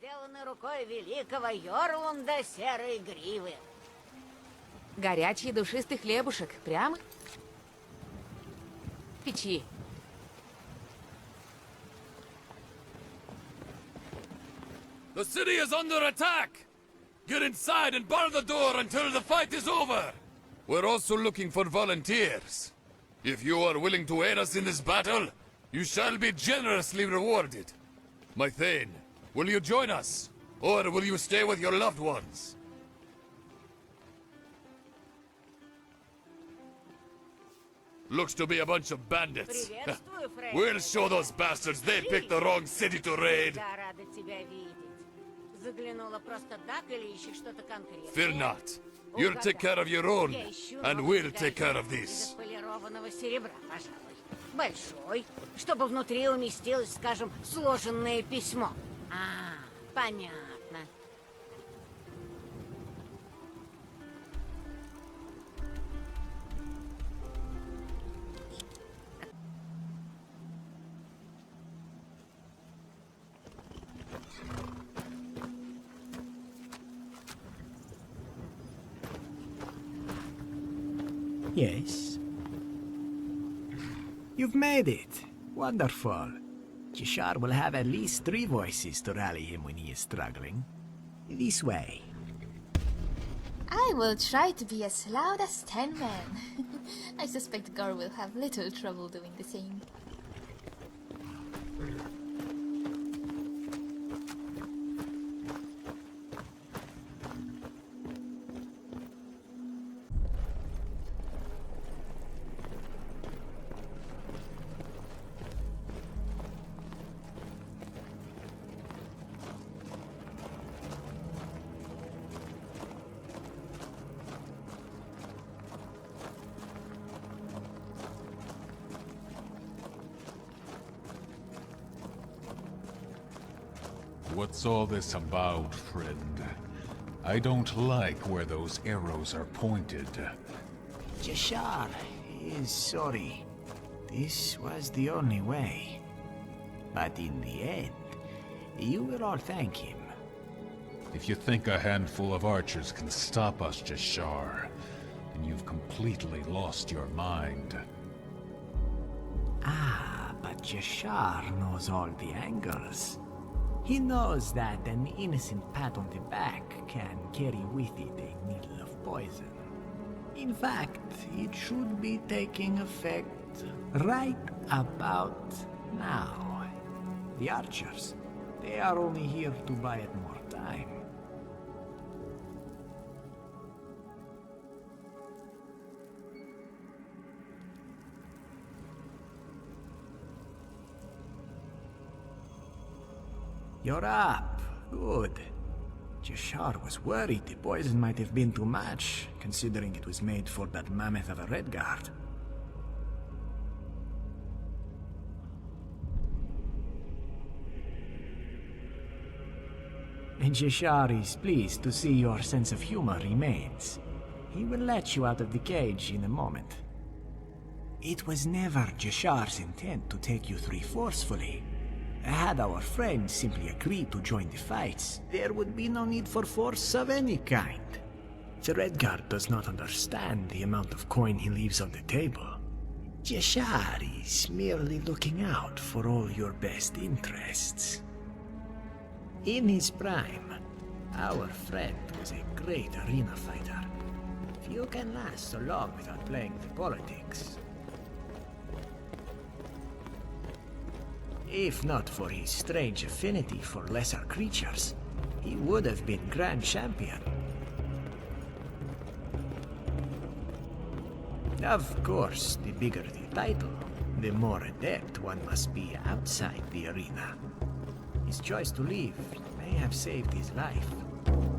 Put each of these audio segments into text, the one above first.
сделаны рукой великого Йорлунда Серой Гривы. Горячий душистый хлебушек. Прямо в печи. The city is under attack! Get inside and bar the door until the fight is over! We're also looking for volunteers. If you are willing to aid us in this battle, you shall be generously rewarded. My Thane, will you join us? Or will you stay with your loved ones? Looks to be a bunch of bandits. Приветствую, Фрейд. We'll show those bastards they picked the wrong city to raid. Я рада тебя видеть. Заглянула просто так или ищешь что-то конкретное? Fear not. You'll take care of your own, Я ищу and новый we'll take care of медальон из this. отполированного серебра, пожалуй. Большой, чтобы внутри уместилось, скажем, сложенное письмо. А, понятно. Yes. You've made it. Wonderful. Jashar will have at least 3 voices to rally him when he is struggling. This way. I will try to be as loud as 10 men. I suspect Gar will have little trouble doing the same. What's all this about, friend? I don't like where those arrows are pointed. Jashar is sorry. This was the only way. But in the end, you will all thank him. If you think a handful of archers can stop us, Jashar, then you've completely lost your mind. Ah, but Jashar knows all the angles. He knows that an innocent pat on the back can carry with it a needle of poison. In fact, it should be taking effect right about now. The archers, they are only here to buy it more time. You're up. Good. Jashar was worried the poison might have been too much, considering it was made for that mammoth of a Redguard. And Jashar is pleased to see your sense of humor remains. He will let you out of the cage in a moment. It was never Jashar's intent to take you three forcefully. Had our friend simply agreed to join the fights, there would be no need for force of any kind. The Redguard does not understand the amount of coin he leaves on the table. Jashar is merely looking out for all your best interests. In his prime, our friend was a great arena fighter. Few can last so long without playing the politics. If not for his strange affinity for lesser creatures, he would have been Grand Champion. Of course, the bigger the title, the more adept one must be outside the arena. His choice to leave may have saved his life.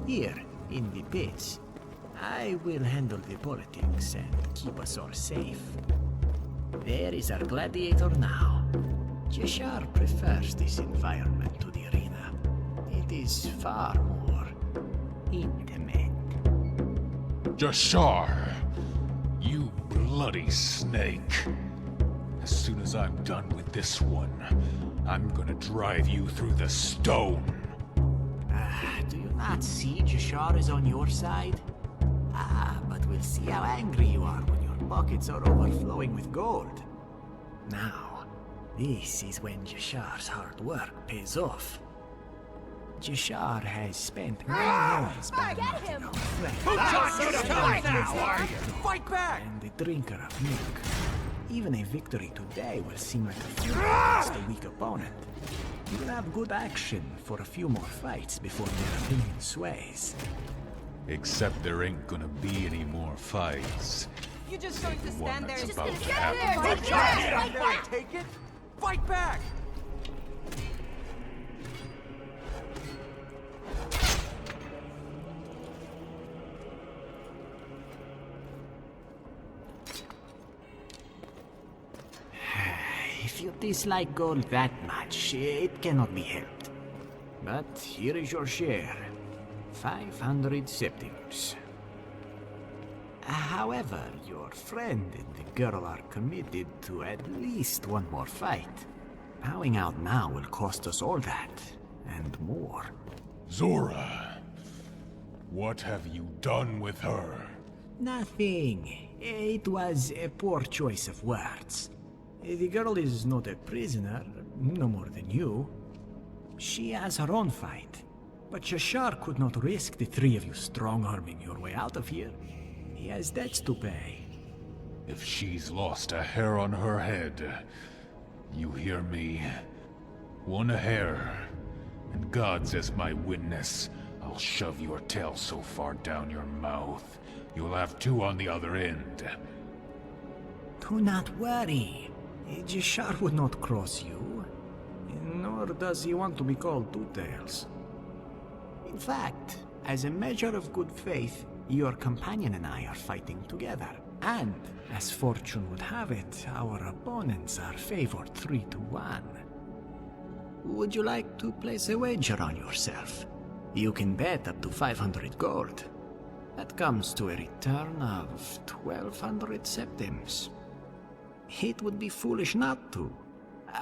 Here, in the pits, I will handle the politics and keep us all safe. There is our gladiator now. Jashar prefers this environment to the arena. It is far more intimate. Jashar! You bloody snake! As soon as I'm done with this one, I'm gonna drive you through the stone. not see Jashar is on your side? Ah, but we'll see how angry you are when your pockets are overflowing with gold. Now, this is when Jashar's hard work pays off. Jashar has spent many years badmouthing our friend. Fight back! And the drinker of milk. Even a victory today will seem like a few against a weak opponent. You'll have good action for a few more fights before their opinion sways. Except there ain't gonna be any more fights. You just going to One stand there that's and about to stand happen. there? Stand there and take it? Fight back! If you dislike gold that much, it cannot be helped. But here is your share. 500 septims. However, your friend and the girl are committed to at least one more fight. Bowing out now will cost us all that, and more. Zora, what have you done with her? Nothing. It was a poor choice of words. The girl is not a prisoner, no more than you. She has her own fight. But Jashar could not risk the three of you strong-arming your way out of here. He has debts to pay. If she's lost a hair on her head, you hear me? One hair, and God's as my witness, I'll shove your tail so far down your mouth, you'll have two on the other end. Do not worry. Jashar would not cross you, nor does he want to be called Two-Tails. In fact, as a measure of good faith, your companion and I are fighting together. And, as fortune would have it, our opponents are favored 3-1. Would you like to place a wager on yourself? You can bet up to 500 gold. That comes to a return of 1,200 septims. It would be foolish not to,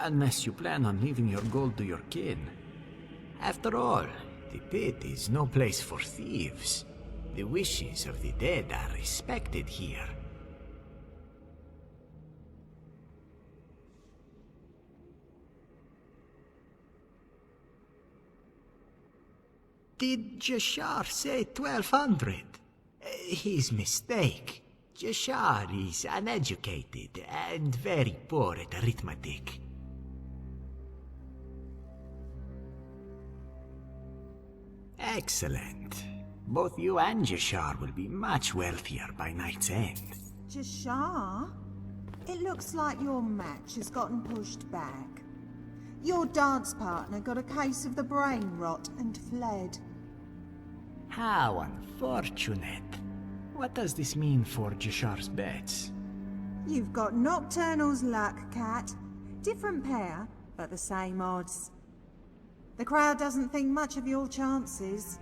unless you plan on leaving your gold to your kin. After all, the pit is no place for thieves. The wishes of the dead are respected here. Did Jashar say 1,200? His mistake. Jashar is uneducated and very poor at arithmetic. Excellent. Both you and Jashar will be much wealthier by night's end. Jashar? It looks like your match has gotten pushed back. Your dance partner got a case of the brain rot and fled. How unfortunate. What does this mean for Jashar's bets? You've got Nocturnal's luck, Cat. Different pair, but the same odds. The crowd doesn't think much of your chances.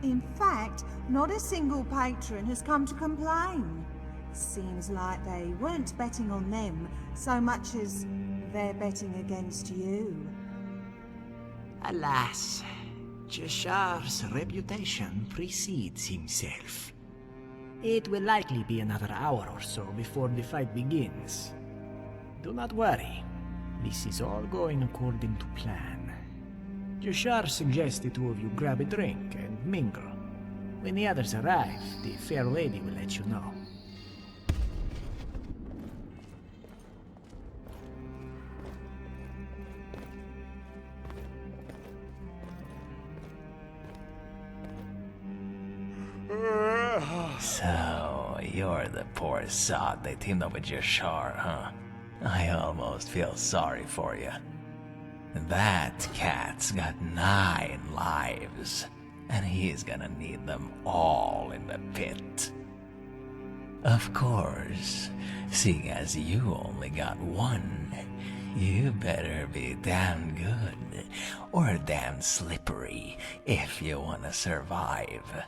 In fact, not a single patron has come to complain. Seems like they weren't betting on them so much as they're betting against you. Alas, Jashar's reputation precedes himself. It will likely be another hour or so before the fight begins. Do not worry. This is all going according to plan. Jashar suggests the two of you grab a drink and mingle. When the others arrive, the fair lady will let you know. So, you're the poor sod they teamed up with Jashar, huh? I almost feel sorry for you. That cat's got 9 lives, and he's gonna need them all in the pit. Of course, seeing as you only got 1, you better be damn good, or damn slippery, if you wanna survive.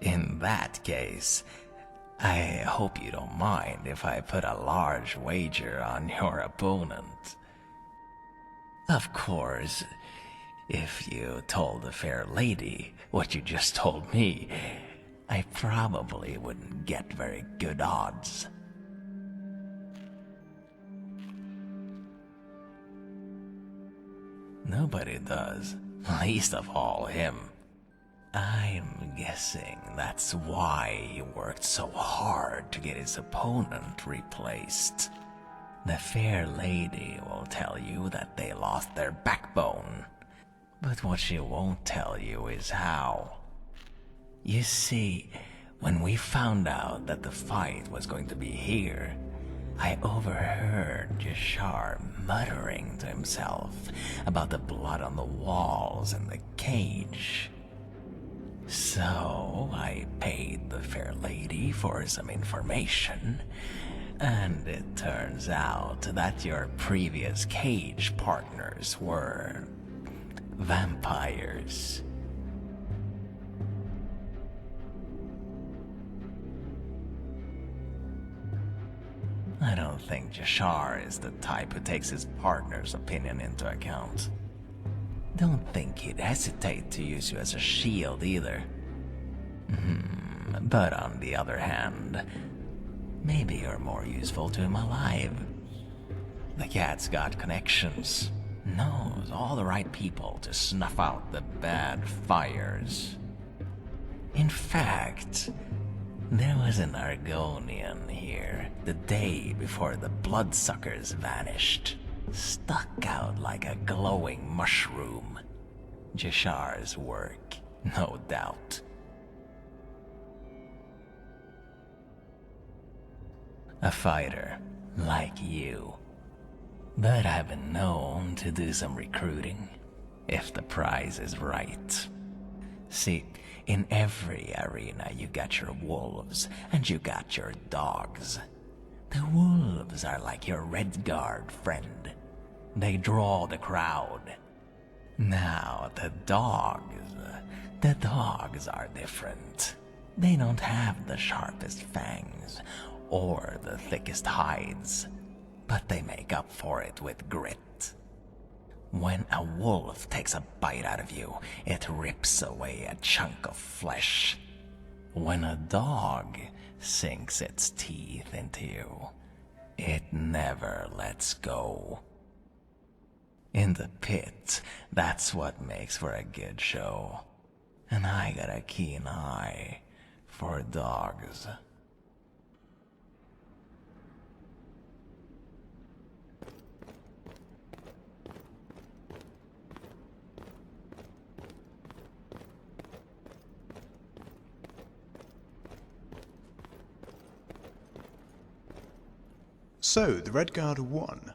In that case, I hope you don't mind if I put a large wager on your opponent. Of course, if you told the fair lady what you just told me, I probably wouldn't get very good odds. Nobody does, least of all him. I'm guessing that's why he worked so hard to get his opponent replaced. The fair lady will tell you that they lost their backbone, but what she won't tell you is how. You see, when we found out that the fight was going to be here, I overheard Jashar muttering to himself about the blood on the walls and the cage. So I paid the fair lady for some information, and it turns out that your previous cage partners were vampires. I don't think Jashar is the type who takes his partner's opinion into account. Don't think he'd hesitate to use you as a shield either. But on the other hand, maybe you're more useful to him alive. The cat's got connections, knows all the right people to snuff out the bad fires. In fact, there was an Argonian here the day before the bloodsuckers vanished. Stuck out like a glowing mushroom. Jashar's work, no doubt. A fighter, like you. But I've been known to do some recruiting, if the prize is right. See, in every arena you got your wolves and you got your dogs. The wolves are like your Redguard friend. They draw the crowd. Now the dogs are different. They don't have the sharpest fangs or the thickest hides, but they make up for it with grit. When a wolf takes a bite out of you, it rips away a chunk of flesh. When a dog sinks its teeth into you, it never lets go. In the pit, that's what makes for a good show. And I got a keen eye for dogs. So, the Redguard won.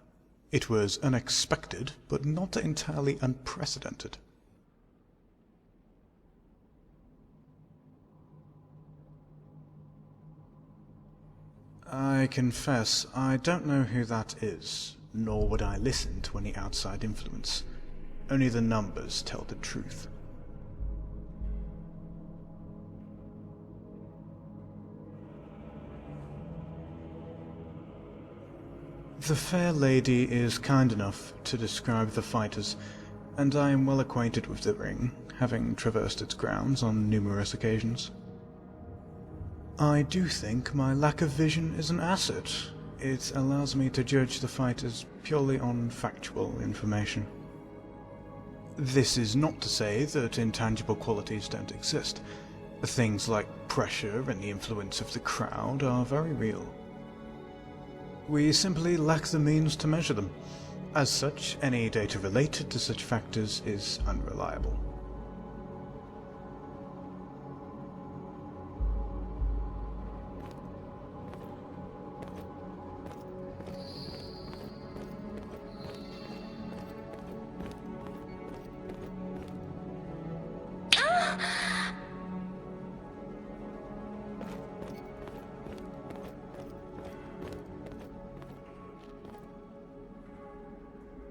It was unexpected, but not entirely unprecedented. I confess, I don't know who that is, nor would I listen to any outside influence. Only the numbers tell the truth. The fair lady is kind enough to describe the fighters, and I am well acquainted with the ring, having traversed its grounds on numerous occasions. I do think my lack of vision is an asset. It allows me to judge the fighters purely on factual information. This is not to say that intangible qualities don't exist. Things like pressure and the influence of the crowd are very real. We simply lack the means to measure them. As such, any data related to such factors is unreliable.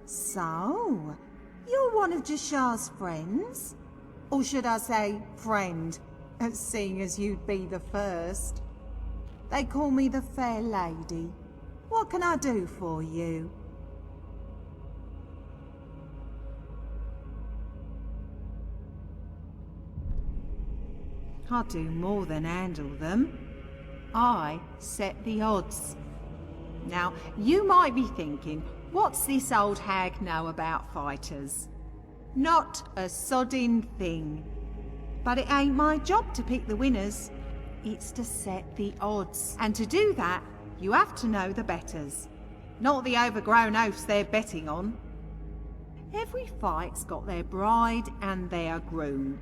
So, you're one of Jashar's friends? Or should I say, friend, seeing as you'd be the first? They call me the Fair Lady. What can I do for you? I do more than handle them. I set the odds. Now, you might be thinking, what's this old hag know about fighters? Not a sodding thing. But it ain't my job to pick the winners. It's to set the odds. And to do that, you have to know the betters. Not the overgrown oafs they're betting on. Every fight's got their bride and their groom.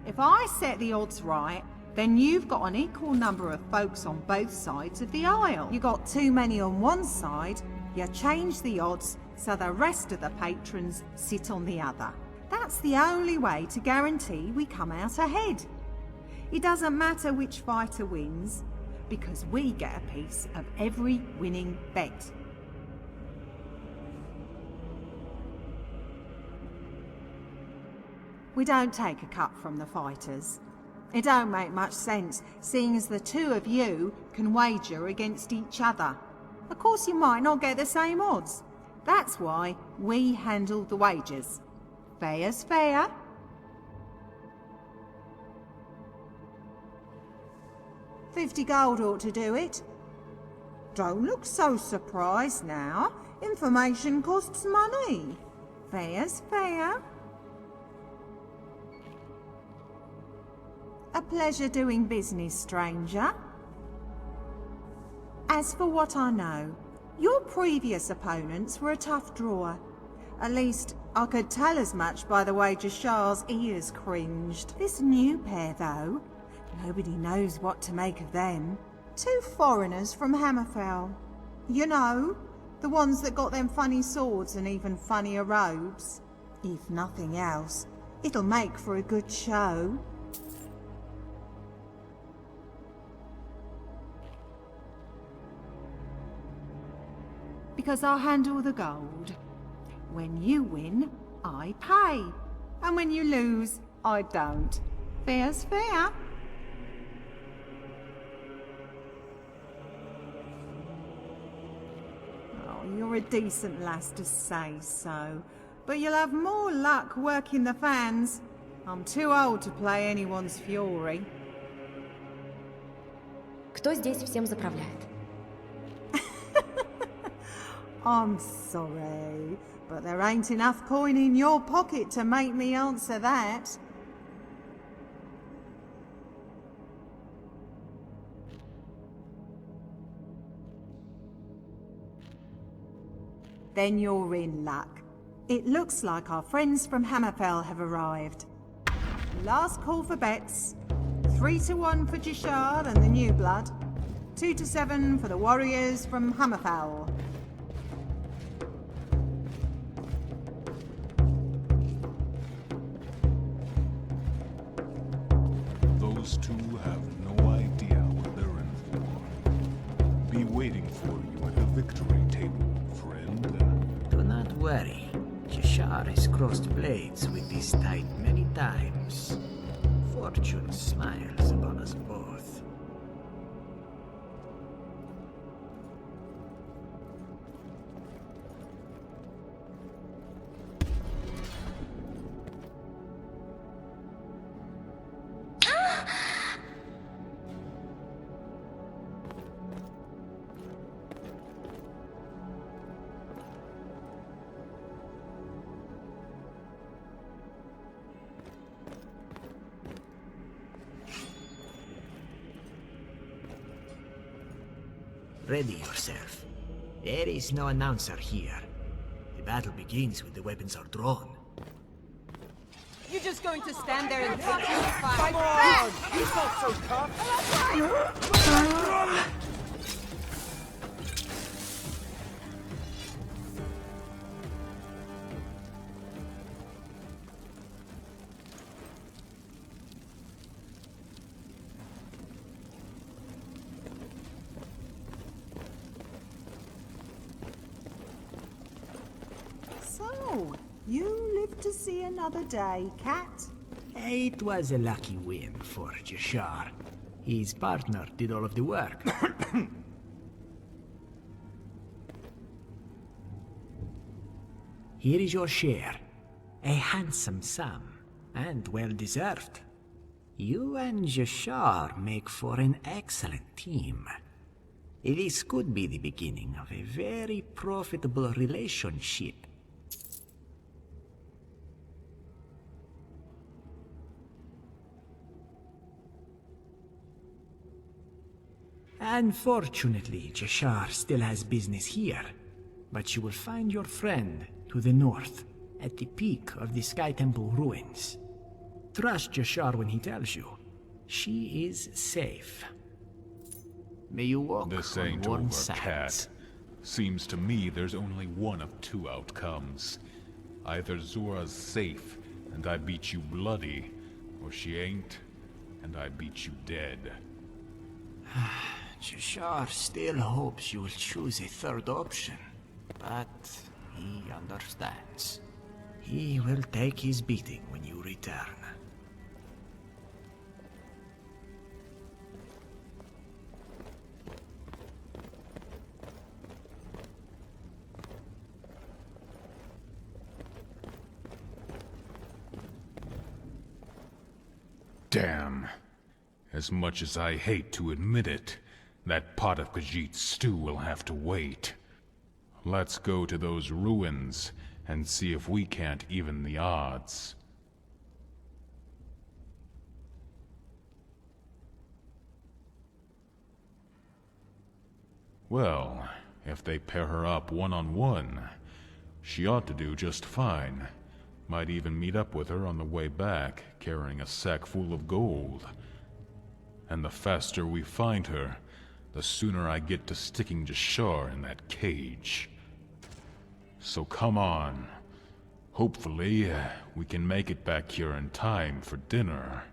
If I set the odds right, then you've got an equal number of folks on both sides of the aisle. You got too many on one side, you change the odds so the rest of the patrons sit on the other. That's the only way to guarantee we come out ahead. It doesn't matter which fighter wins, because we get a piece of every winning bet. We don't take a cut from the fighters. It don't make much sense, seeing as the two of you can wager against each other. Of course you might not get the same odds. That's why we handle the wagers. Fair's fair. $50 ought to do it. Don't look so surprised now. Information costs money. Fair's fair. A pleasure doing business, stranger. As for what I know, your previous opponents were a tough drawer. At least, I could tell as much by the way Jashar's ears cringed. This new pair, though, nobody knows what to make of them. Two foreigners from Hammerfell. You know, the ones that got them funny swords and even funnier robes. If nothing else, it'll make for a good show. Because I handle the gold. When you win, I pay. And when you lose, I don't. Fair's fair. Oh, you're a decent lass to say so. But you'll have more luck working the fans. I'm too old to play anyone's fury. Кто здесь всем заправляет? I'm sorry, but there ain't enough coin in your pocket to make me answer that. Then you're in luck. It looks like our friends from Hammerfell have arrived. Last call for bets. 3-1 for Jashar and the New Blood. 2-7 for the warriors from Hammerfell. Those two have no idea what they're in for. Be waiting for you at the victory table, friend. Do not worry. Jashar has crossed blades with this type many times. Fortune smiles upon us both. Ready yourself. There is no announcer here. The battle begins when the weapons are drawn. You're just going to stand there and watch us fight. Come on! He's not so tough! So, you live to see another day, Cat. It was a lucky win for Jashar. His partner did all of the work. Here is your share. A handsome sum, and well deserved. You and Jashar make for an excellent team. This could be the beginning of a very profitable relationship. Unfortunately, Jashar still has business here, but you will find your friend to the north, at the peak of the Sky Temple ruins. Trust Jashar when he tells you. She is safe. May you walk This on ain't warm over, sands. Cat. Seems to me there's only one of two outcomes. Either Zora's safe, and I beat you bloody, or she ain't, and I beat you dead. Jashar still hopes you will choose a third option, but he understands. He will take his beating when you return. Damn. As much as I hate to admit it, that pot of Khajiit stew will have to wait. Let's go to those ruins and see if we can't even the odds. Well, if they pair her up one-on-one, she ought to do just fine. Might even meet up with her on the way back, carrying a sack full of gold. And the faster we find her, the sooner I get to sticking Jashar in that cage. So come on. Hopefully, we can make it back here in time for dinner.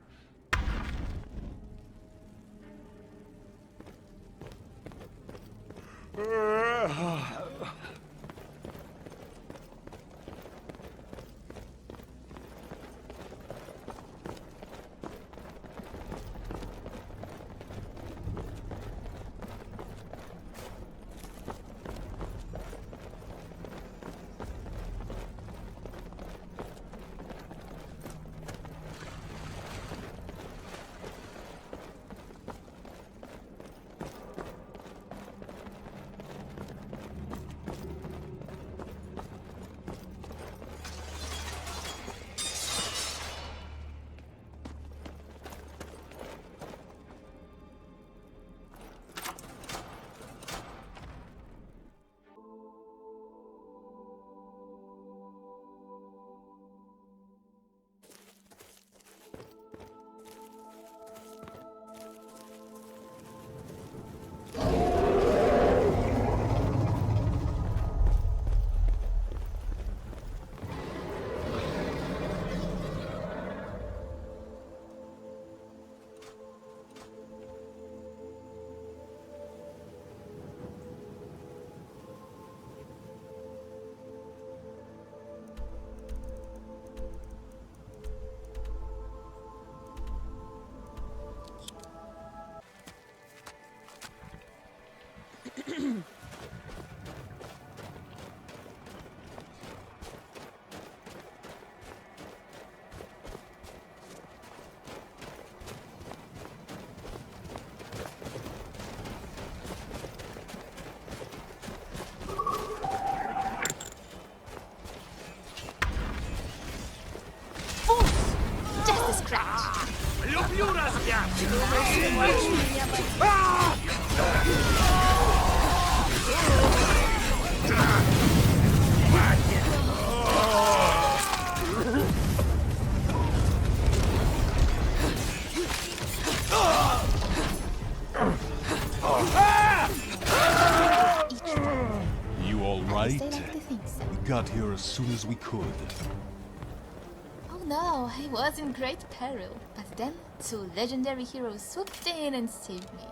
Just a scratch. Люблю размять! You all right? They like to think so. We got here as soon as we could. Oh no, I was in great peril. But then, two legendary heroes swooped in and saved me.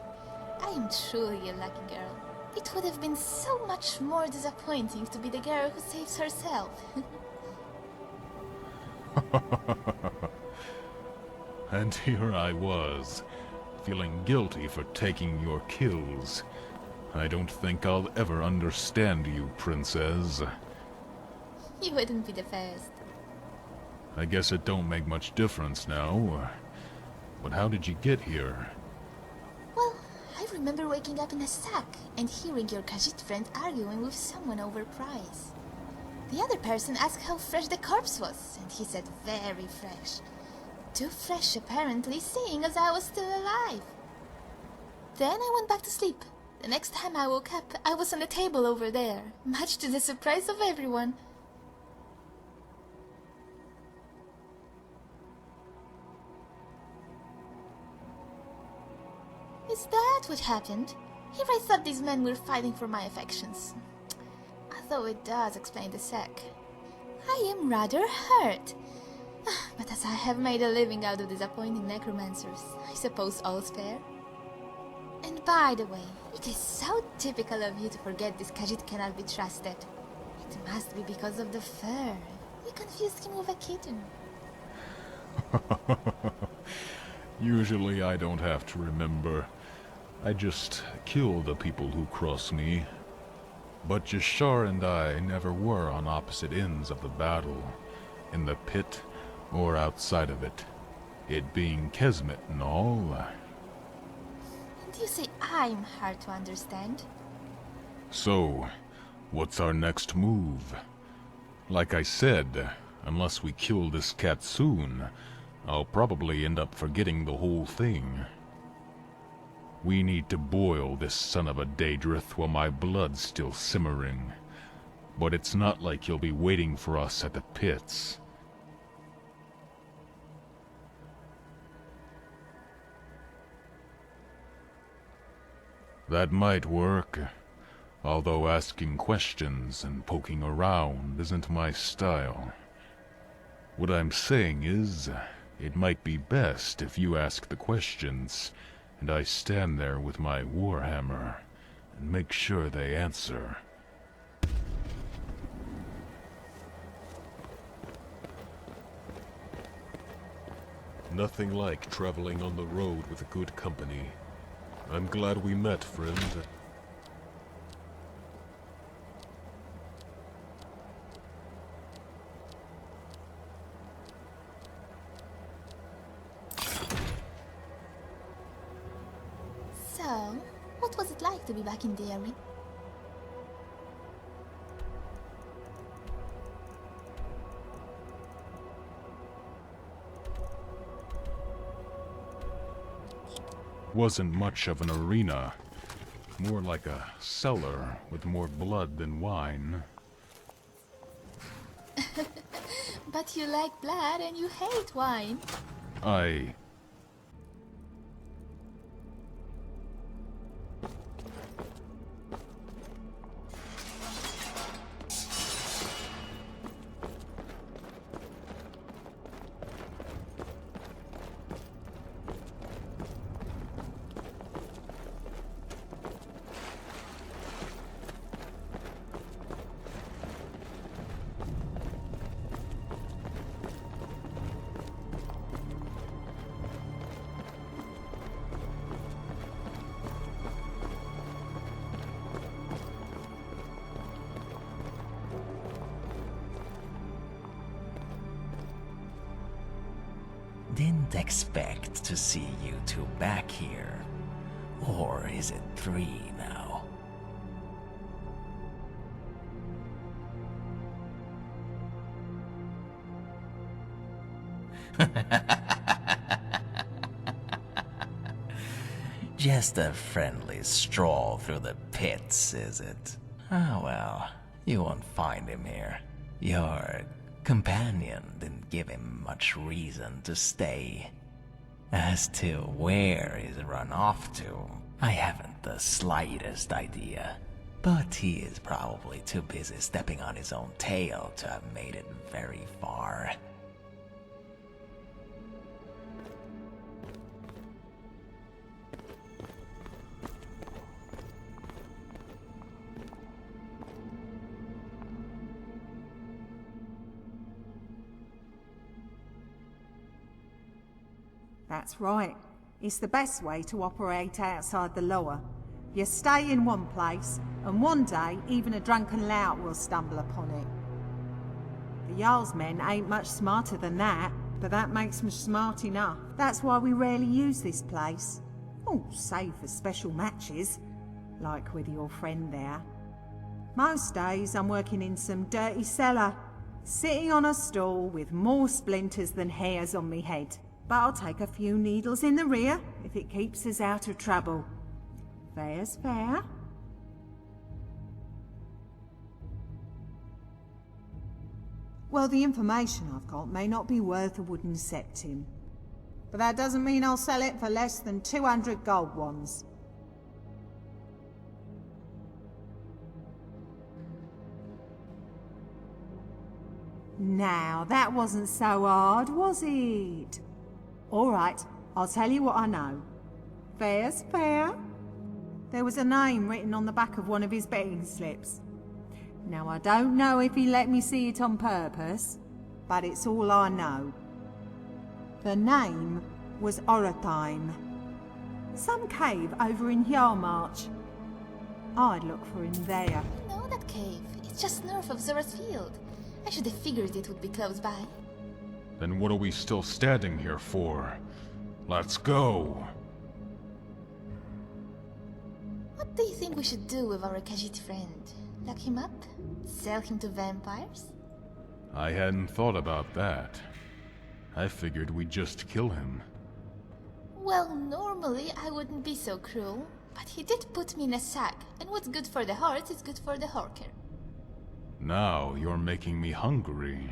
I am truly a lucky girl. It would have been so much more disappointing to be the girl who saves herself. And here I was, feeling guilty for taking your kills. I don't think I'll ever understand you, Princess. You wouldn't be the first. I guess it don't make much difference now. But how did you get here? Well, I remember waking up in a sack and hearing your Khajiit friend arguing with someone over price. The other person asked how fresh the corpse was, and he said very fresh. Too fresh, apparently, seeing as I was still alive. Then I went back to sleep. The next time I woke up, I was on the table over there, much to the surprise of everyone. Is that what happened? Here I thought these men were fighting for my affections. Although it does explain the sack. I am rather hurt. But as I have made a living out of disappointing necromancers, I suppose all's fair. And by the way, it is so typical of you to forget this Khajiit cannot be trusted. It must be because of the fur. You confused him with a kitten. Usually I don't have to remember. I just kill the people who cross me. But Jashar and I never were on opposite ends of the battle, in the pit or outside of it. It being Kesmet and all. And you say I'm hard to understand? So, what's our next move? Like I said, unless we kill this cat soon, I'll probably end up forgetting the whole thing. We need to boil this son of a Daedrith while my blood's still simmering. But it's not like he'll be waiting for us at the pits. That might work, although asking questions and poking around isn't my style. What I'm saying is, it might be best if you ask the questions, and I stand there with my warhammer, and make sure they answer. Nothing like traveling on the road with a good company. I'm glad we met, friend. So, what was it like to be back in the arena? Wasn't much of an arena. More like a cellar with more blood than wine. But you like blood and you hate wine. I... Didn't expect to see you two back here. Or is it 3 now? Just a friendly stroll through the pits, is it? Ah well, you won't find him here. Your companion didn't give him much reason to stay. As to where he's run off to, I haven't the slightest idea. But he is probably too busy stepping on his own tail to have made it very far. That's right. It's the best way to operate outside the law. You stay in one place, and one day even a drunken lout will stumble upon it. The Jarl's men ain't much smarter than that, but that makes them smart enough. That's why we rarely use this place. Oh, save for special matches, like with your friend there. Most days I'm working in some dirty cellar, sitting on a stool with more splinters than hairs on me head. But I'll take a few needles in the rear if it keeps us out of trouble. Fair's fair. Well, the information I've got may not be worth a wooden septim. But that doesn't mean I'll sell it for less than 200 gold ones. Now, that wasn't so hard, was it? All right, I'll tell you what I know. Fair's fair. There was a name written on the back of one of his betting slips. Now, I don't know if he let me see it on purpose, but it's all I know. The name was Oratheim. Some cave over in Yarmarch. I'd look for him there. I know that cave. It's just north of Zora's field. I should have figured it would be close by. Then what are we still standing here for? Let's go! What do you think we should do with our Khajiit friend? Lock him up? Sell him to vampires? I hadn't thought about that. I figured we'd just kill him. Well, normally I wouldn't be so cruel, but he did put me in a sack, and what's good for the heart is good for the horker. Now you're making me hungry.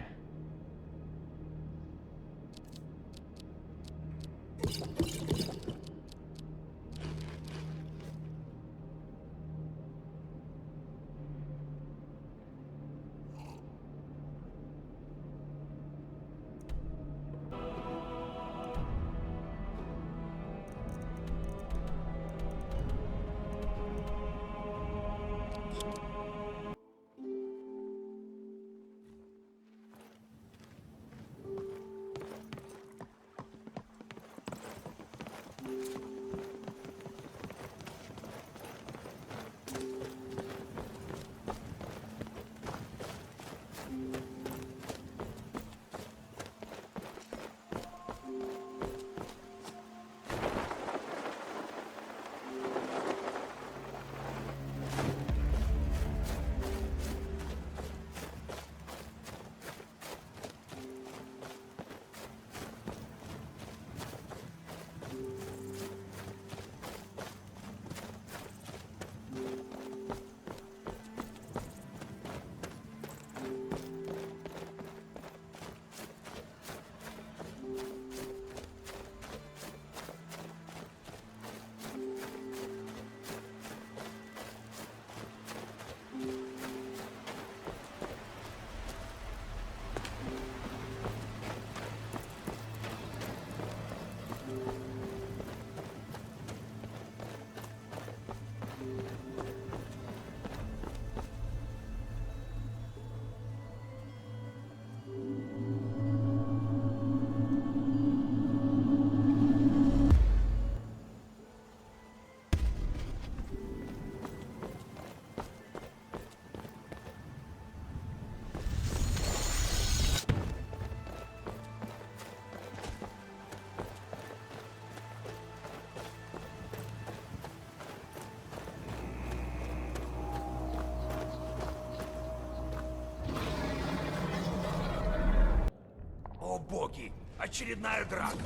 боги! Очередная драка!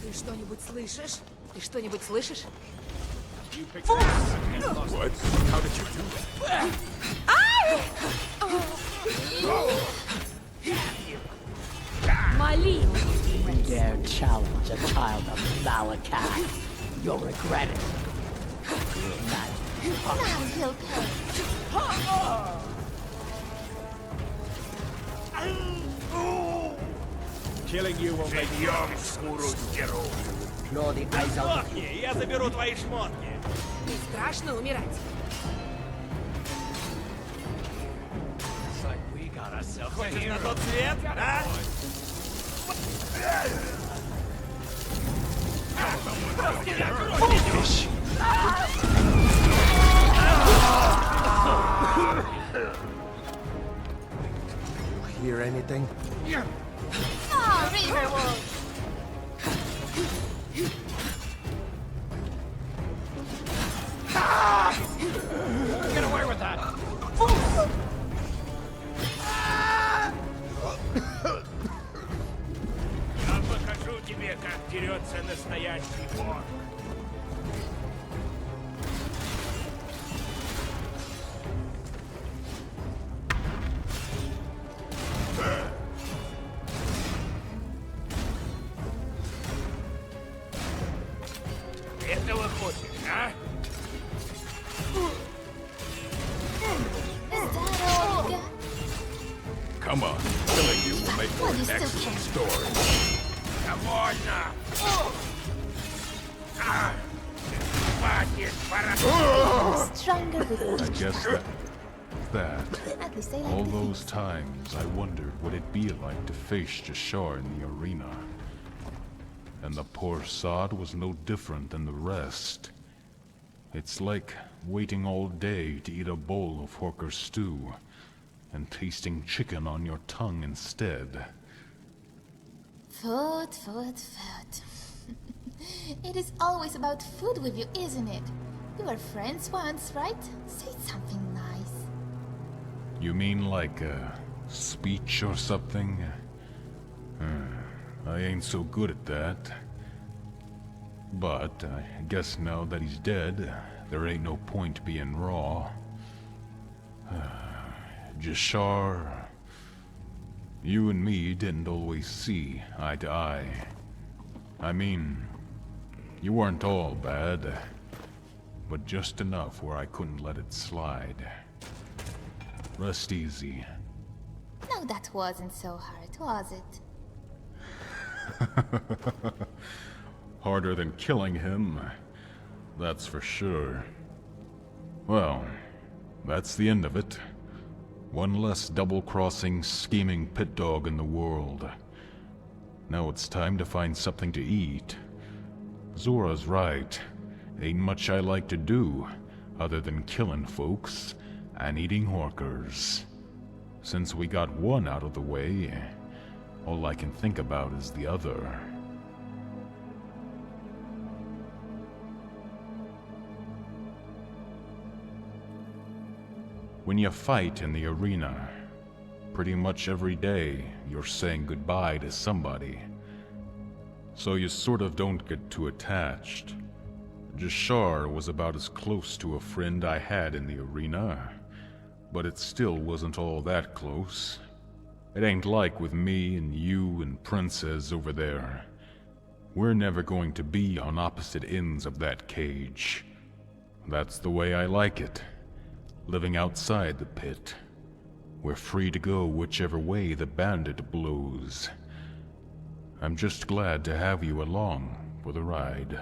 Ты что-нибудь слышишь? Ты что-нибудь слышишь? What? How did you do that? Молись! You dare challenge a child of Malachi. You'll regret it. Now he'll pay. Killing you will make you скуру сдеру. Сдохни, я заберу твои шмотки. Не страшно умирать. Хочешь на тот свет, а? Fish. Hear anything? Oh, Riverwood! Get away with that! Я покажу тебе, как дерется настоящий вор. Этого хочешь, а? Is that all you got? Come on, killing you will make for Well, you an still excellent can. story. Довольно! Хватит, пора... Stronger with I each guess time. that At least I like all to those times I wondered what it'd be like to face Jashar in the arena. And the poor sod was no different than the rest. It's like waiting all day to eat a bowl of Horker stew, and tasting chicken on your tongue instead. Food, food, food. It is always about food with you, isn't it? We were friends once, right? Say something nice. You mean like a speech or something? I ain't so good at that. But I guess now that he's dead, there ain't no point being raw. Jashar, you and me didn't always see eye to eye. I mean, you weren't all bad, but just enough where I couldn't let it slide. Rest easy. No, that wasn't so hard, was it? Harder than killing him, that's for sure. Well, that's the end of it. One less double-crossing, scheming pit dog in the world. Now it's time to find something to eat. Zora's right. Ain't much I like to do, other than killing folks and eating Horkers. Since we got one out of the way, all I can think about is the other. When you fight in the arena, pretty much every day you're saying goodbye to somebody. So you sort of don't get too attached. Jashar was about as close to a friend I had in the arena, but it still wasn't all that close. It ain't like with me and you and Princess over there. We're never going to be on opposite ends of that cage. That's the way I like it. Living outside the pit. We're free to go whichever way the bandit blows. I'm just glad to have you along for the ride.